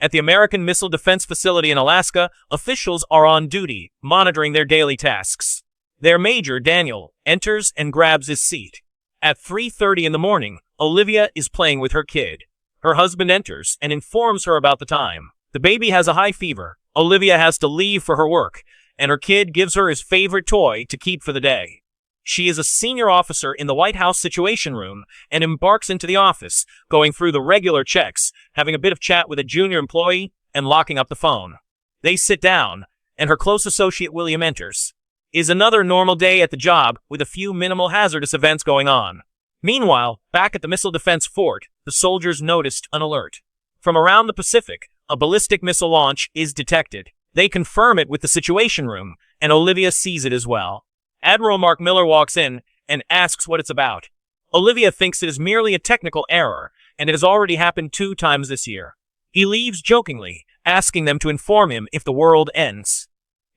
At the American Missile Defense Facility in Alaska, officials are on duty, monitoring their daily tasks. Their major, Daniel, enters and grabs his seat. At 3:30 in the morning, Olivia is playing with her kid. Her husband enters and informs her about the time. The baby has a high fever. Olivia has to leave for her work, and her kid gives her his favorite toy to keep for the day. She is a senior officer in the White House Situation Room and embarks into the office, going through the regular checks, having a bit of chat with a junior employee, and locking up the phone. They sit down, and her close associate William enters. It is another normal day at the job with a few minimal hazardous events going on. Meanwhile, back at the missile defense fort, the soldiers noticed an alert. From around the Pacific, a ballistic missile launch is detected. They confirm it with the Situation Room, and Olivia sees it as well. Admiral Mark Miller walks in and asks what it's about. Olivia thinks it is merely a technical error, and it has already happened 2 times this year. He leaves jokingly, asking them to inform him if the world ends.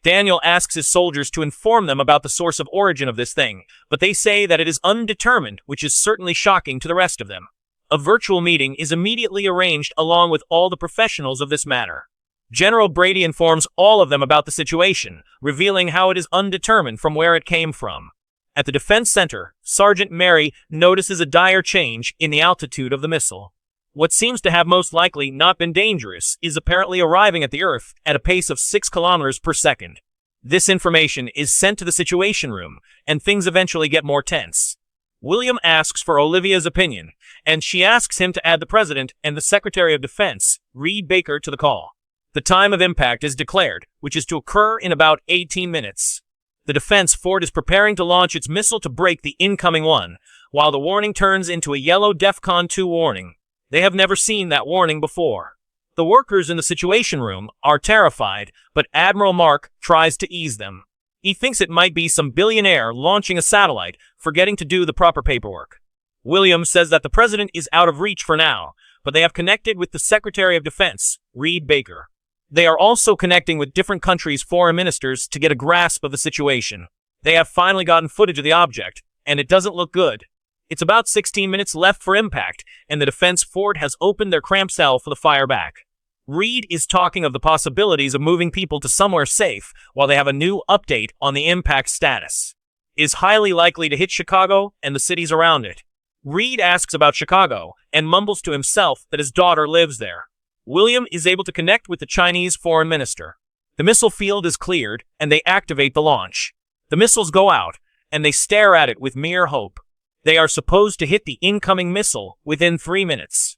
Daniel asks his soldiers to inform them about the source of origin of this thing, but they say that it is undetermined, which is certainly shocking to the rest of them. A virtual meeting is immediately arranged along with all the professionals of this matter. General Brady informs all of them about the situation, revealing how it is undetermined from where it came from. At the Defense Center, Sergeant Mary notices a dire change in the altitude of the missile. What seems to have most likely not been dangerous is apparently arriving at the Earth at a pace of 6 kilometers per second. This information is sent to the Situation Room, and things eventually get more tense. William asks for Olivia's opinion, and she asks him to add the President and the Secretary of Defense, Reed Baker, to the call. The time of impact is declared, which is to occur in about 18 minutes. The defense fort is preparing to launch its missile to break the incoming one, while the warning turns into a yellow DEFCON 2 warning. They have never seen that warning before. The workers in the Situation Room are terrified, but Admiral Mark tries to ease them. He thinks it might be some billionaire launching a satellite, forgetting to do the proper paperwork. William says that the President is out of reach for now, but they have connected with the Secretary of Defense, Reed Baker. They are also connecting with different countries' foreign ministers to get a grasp of the situation. They have finally gotten footage of the object, and it doesn't look good. It's about 16 minutes left for impact, and the defense fort has opened their cramp cell for the fire back. Reed is talking of the possibilities of moving people to somewhere safe while they have a new update on the impact status. It is highly likely to hit Chicago and the cities around it. Reed asks about Chicago and mumbles to himself that his daughter lives there. William is able to connect with the Chinese foreign minister. The missile field is cleared, and they activate the launch. The missiles go out, and they stare at it with mere hope. They are supposed to hit the incoming missile within 3 minutes.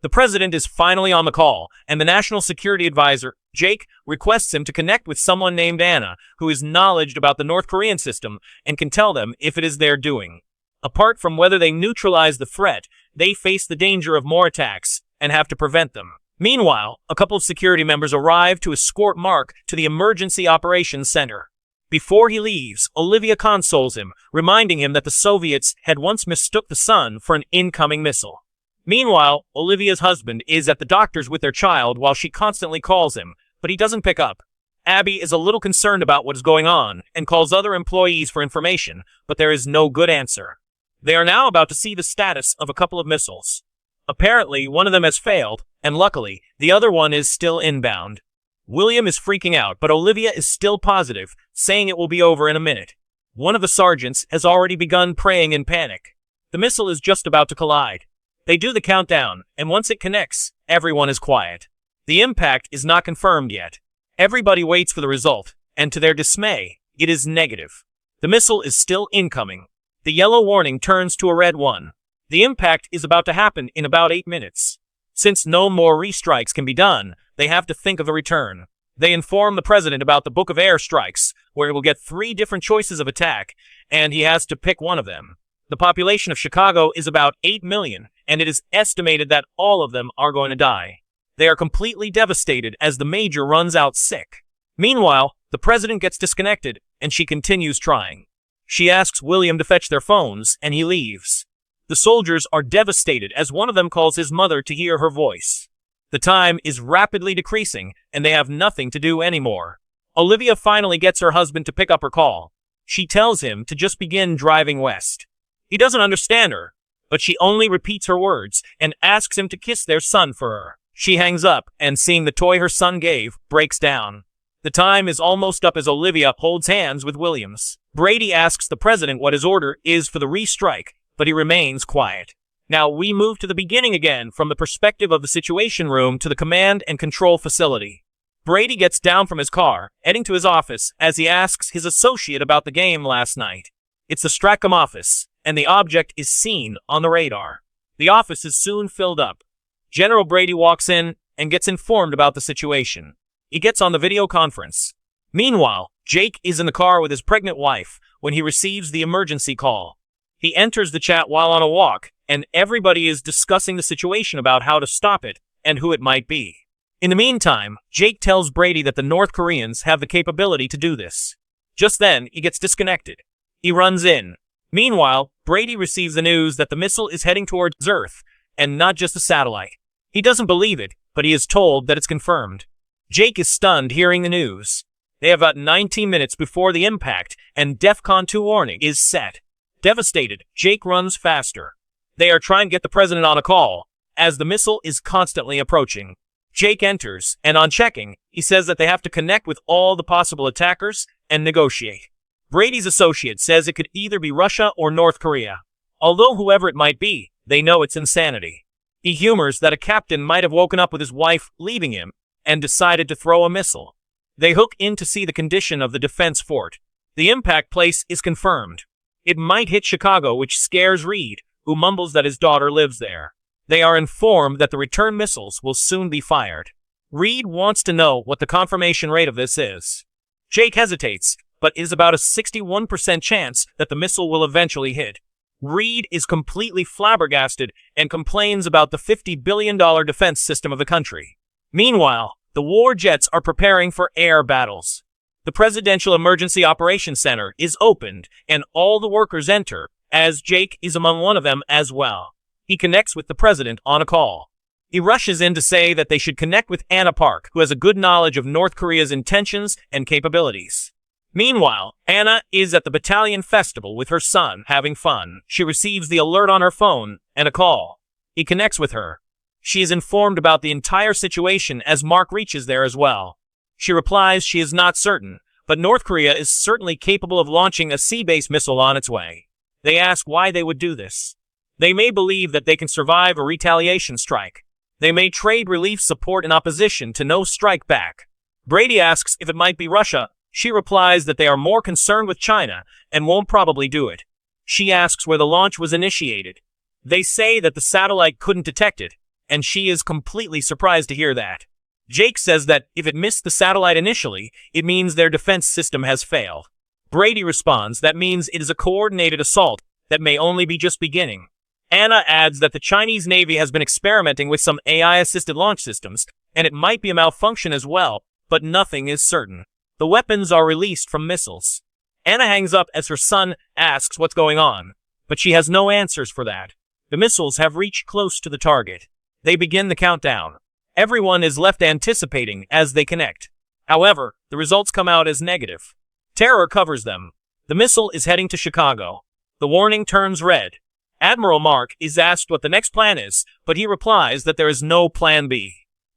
The President is finally on the call, and the National Security Advisor, Jake, requests him to connect with someone named Anna, who is knowledgeable about the North Korean system and can tell them if it is their doing. Apart from whether they neutralize the threat, they face the danger of more attacks and have to prevent them. Meanwhile, a couple of security members arrive to escort Mark to the Emergency Operations Center. Before he leaves, Olivia consoles him, reminding him that the Soviets had once mistook the sun for an incoming missile. Meanwhile, Olivia's husband is at the doctor's with their child while she constantly calls him, but he doesn't pick up. Abby is a little concerned about what is going on and calls other employees for information, but there is no good answer. They are now about to see the status of a couple of missiles. Apparently, one of them has failed, and luckily, the other one is still inbound. William is freaking out, but Olivia is still positive, saying it will be over in a minute. One of the sergeants has already begun praying in panic. The missile is just about to collide. They do the countdown, and once it connects, everyone is quiet. The impact is not confirmed yet. Everybody waits for the result, and to their dismay, it is negative. The missile is still incoming. The yellow warning turns to a red one. The impact is about to happen in about 8 minutes. Since no more restrikes can be done, they have to think of a return. They inform the President about the Book of Airstrikes, where he will get 3 different choices of attack, and he has to pick one of them. The population of Chicago is about 8 million, and it is estimated that all of them are going to die. They are completely devastated as the Major runs out sick. Meanwhile, the President gets disconnected, and she continues trying. She asks William to fetch their phones, and he leaves. The soldiers are devastated as one of them calls his mother to hear her voice. The time is rapidly decreasing, and they have nothing to do anymore. Olivia finally gets her husband to pick up her call. She tells him to just begin driving west. He doesn't understand her, but she only repeats her words and asks him to kiss their son for her. She hangs up, and seeing the toy her son gave, breaks down. The time is almost up as Olivia holds hands with Williams. Brady asks the president what his order is for the restrike, but he remains quiet. Now we move to the beginning again, from the perspective of the Situation Room to the command and control facility. Brady gets down from his car, heading to his office, as he asks his associate about the game last night. It's the Strackham office, and the object is seen on the radar. The office is soon filled up. General Brady walks in and gets informed about the situation. He gets on the video conference. Meanwhile, Jake is in the car with his pregnant wife when he receives the emergency call. He enters the chat while on a walk, and everybody is discussing the situation about how to stop it and who it might be. In the meantime, Jake tells Brady that the North Koreans have the capability to do this. Just then, he gets disconnected. He runs in. Meanwhile, Brady receives the news that the missile is heading towards Earth, and not just a satellite. He doesn't believe it, but he is told that it's confirmed. Jake is stunned hearing the news. They have about 19 minutes before the impact, and DEFCON 2 warning is set. Devastated, Jake runs faster. They are trying to get the president on a call, as the missile is constantly approaching. Jake enters, and on checking, he says that they have to connect with all the possible attackers and negotiate. Brady's associate says it could either be Russia or North Korea. Although whoever it might be, they know it's insanity. He humors that a captain might have woken up with his wife leaving him and decided to throw a missile. They hook in to see the condition of the defense fort. The impact place is confirmed. It might hit Chicago, which scares Reed, who mumbles that his daughter lives there. They are informed that the return missiles will soon be fired. Reed wants to know what the confirmation rate of this is. Jake hesitates, but it is about a 61% chance that the missile will eventually hit. Reed is completely flabbergasted and complains about the $50 billion defense system of the country. Meanwhile, the war jets are preparing for air battles. The Presidential Emergency Operations Center is opened, and all the workers enter, as Jake is among one of them as well. He connects with the president on a call. He rushes in to say that they should connect with Anna Park, who has a good knowledge of North Korea's intentions and capabilities. Meanwhile, Anna is at the battalion festival with her son, having fun. She receives the alert on her phone and a call. He connects with her. She is informed about the entire situation as Mark reaches there as well. She replies she is not certain, but North Korea is certainly capable of launching a sea-based missile on its way. They ask why they would do this. They may believe that they can survive a retaliation strike. They may trade relief support in opposition to no strike back. Brady asks if it might be Russia. She replies that they are more concerned with China and won't probably do it. She asks where the launch was initiated. They say that the satellite couldn't detect it, and she is completely surprised to hear that. Jake says that if it missed the satellite initially, it means their defense system has failed. Brady responds that means it is a coordinated assault that may only be just beginning. Anna adds that the Chinese Navy has been experimenting with some AI-assisted launch systems, and it might be a malfunction as well, but nothing is certain. The weapons are released from missiles. Anna hangs up as her son asks what's going on, but she has no answers for that. The missiles have reached close to the target. They begin the countdown. Everyone is left anticipating as they connect. However, the results come out as negative. Terror covers them. The missile is heading to Chicago. The warning turns red. Admiral Mark is asked what the next plan is, but he replies that there is no plan B.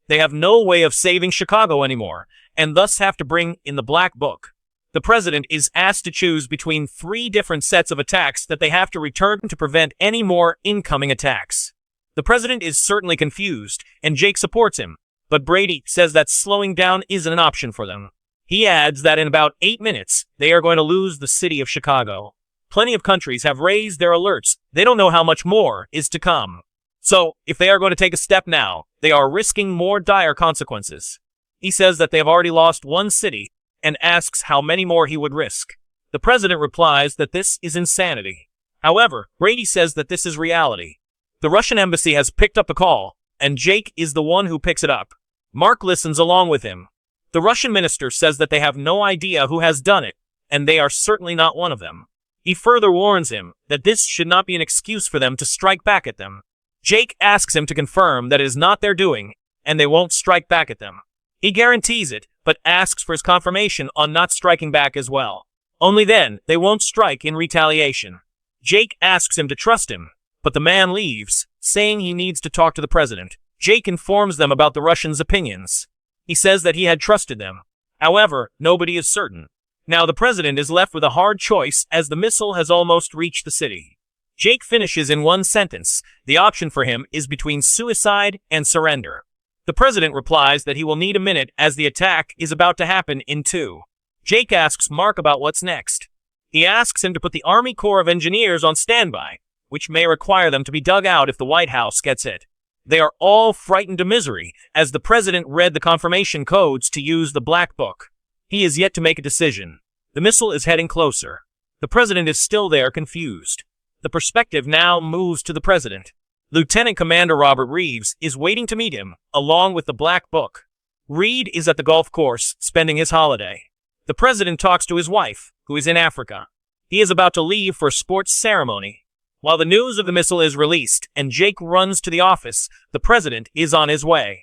They have no way of saving Chicago anymore, and thus have to bring in the Black Book. The president is asked to choose between 3 different sets of attacks that they have to return to prevent any more incoming attacks. The president is certainly confused, and Jake supports him, but Brady says that slowing down isn't an option for them. He adds that in about 8 minutes, they are going to lose the city of Chicago. Plenty of countries have raised their alerts. They don't know how much more is to come. So, if they are going to take a step now, they are risking more dire consequences. He says that they have already lost 1 city, and asks how many more he would risk. The president replies that this is insanity. However, Brady says that this is reality. The Russian embassy has picked up the call, and Jake is the one who picks it up. Mark listens along with him. The Russian minister says that they have no idea who has done it, and they are certainly not one of them. He further warns him that this should not be an excuse for them to strike back at them. Jake asks him to confirm that it is not their doing, and they won't strike back at them. He guarantees it, but asks for his confirmation on not striking back as well. Only then, they won't strike in retaliation. Jake asks him to trust him, but the man leaves, saying he needs to talk to the president. Jake informs them about the Russians' opinions. He says that he had trusted them. However, nobody is certain. Now the president is left with a hard choice as the missile has almost reached the city. Jake finishes in one sentence. The option for him is between suicide and surrender. The president replies that he will need a minute as the attack is about to happen in 2. Jake asks Mark about what's next. He asks him to put the Army Corps of Engineers on standby, which may require them to be dug out if the White House gets hit. They are all frightened to misery as the president read the confirmation codes to use the Black Book. He is yet to make a decision. The missile is heading closer. The president is still there, confused. The perspective now moves to the president. Lieutenant Commander Robert Reeves is waiting to meet him, along with the Black Book. Reed is at the golf course, spending his holiday. The president talks to his wife, who is in Africa. He is about to leave for a sports ceremony. While the news of the missile is released and Jake runs to the office, the president is on his way.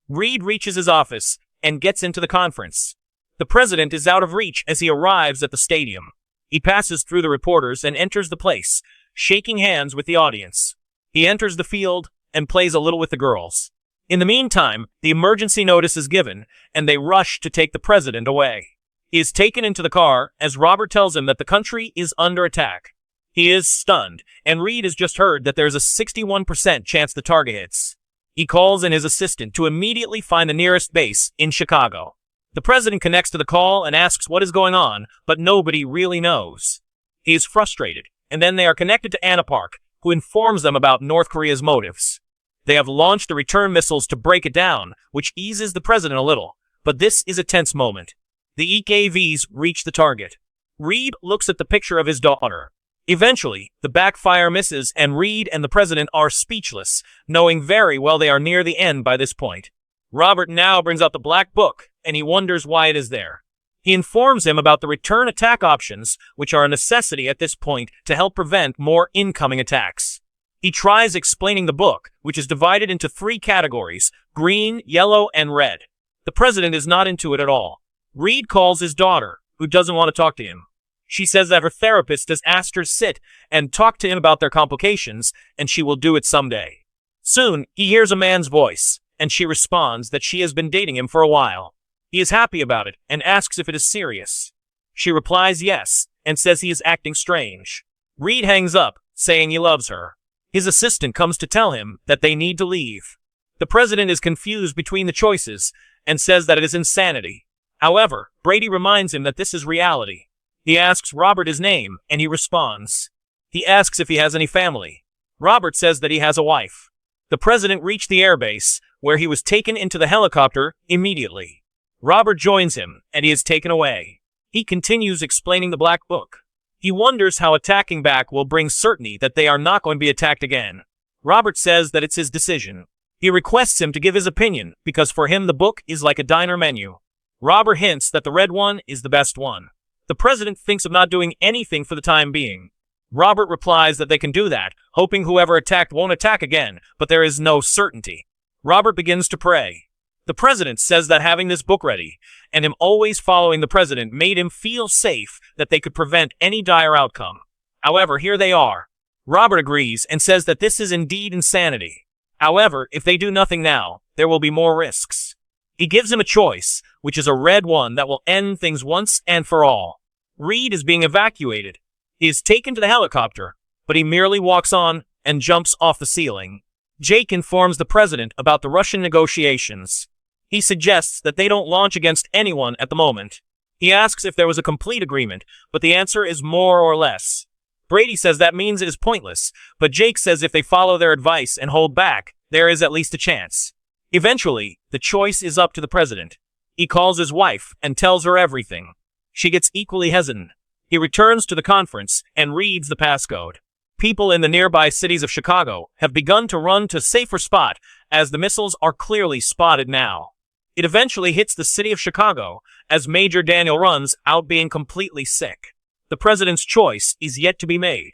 Reed reaches his office and gets into the conference. The president is out of reach as he arrives at the stadium. He passes through the reporters and enters the place, shaking hands with the audience. He enters the field and plays a little with the girls. In the meantime, the emergency notice is given, and they rush to take the president away. He is taken into the car as Robert tells him that the country is under attack. He is stunned, and Reed has just heard that there's a 61% chance the target hits. He calls in his assistant to immediately find the nearest base in Chicago. The president connects to the call and asks what is going on, but nobody really knows. He is frustrated, and then they are connected to Anna Park, who informs them about North Korea's motives. They have launched the return missiles to break it down, which eases the president a little, but this is a tense moment. The EKVs reach the target. Reed looks at the picture of his daughter. Eventually, the backfire misses and Reed and the president are speechless, knowing very well they are near the end by this point. Robert now brings out the Black Book, and he wonders why it is there. He informs him about the return attack options, which are a necessity at this point to help prevent more incoming attacks. He tries explaining the book, which is divided into 3 categories: green, yellow, and red. The president is not into it at all. Reed calls his daughter, who doesn't want to talk to him. She says that her therapist has asked her to sit and talk to him about their complications, and she will do it someday. Soon, he hears a man's voice, and she responds that she has been dating him for a while. He is happy about it and asks if it is serious. She replies yes, and says he is acting strange. Reed hangs up, saying he loves her. His assistant comes to tell him that they need to leave. The president is confused between the choices and says that it is insanity. However, Brady reminds him that this is reality. He asks Robert his name, and he responds. He asks if he has any family. Robert says that he has a wife. The president reached the airbase, where he was taken into the helicopter immediately. Robert joins him, and he is taken away. He continues explaining the Black Book. He wonders how attacking back will bring certainty that they are not going to be attacked again. Robert says that it's his decision. He requests him to give his opinion, because for him the book is like a diner menu. Robert hints that the red one is the best one. The president thinks of not doing anything for the time being. Robert replies that they can do that, hoping whoever attacked won't attack again, but there is no certainty. Robert begins to pray. The president says that having this book ready, and him always following the president, made him feel safe that they could prevent any dire outcome. However, here they are. Robert agrees and says that this is indeed insanity. However, if they do nothing now, there will be more risks. He gives him a choice, which is a red one that will end things once and for all. Reed is being evacuated. He is taken to the helicopter, but he merely walks on and jumps off the ceiling. Jake informs the president about the Russian negotiations. He suggests that they don't launch against anyone at the moment. He asks if there was a complete agreement, but the answer is more or less. Brady says that means it is pointless, but Jake says if they follow their advice and hold back, there is at least a chance. Eventually, the choice is up to the president. He calls his wife and tells her everything. She gets equally hesitant. He returns to the conference and reads the passcode. People in the nearby cities of Chicago have begun to run to a safer spot as the missiles are clearly spotted now. It eventually hits the city of Chicago as Major Daniel runs out being completely sick. The president's choice is yet to be made.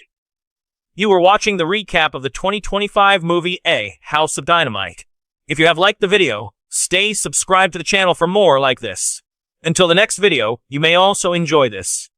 You were watching the recap of the 2025 movie A House of Dynamite. If you have liked the video, stay subscribed to the channel for more like this. Until the next video, you may also enjoy this.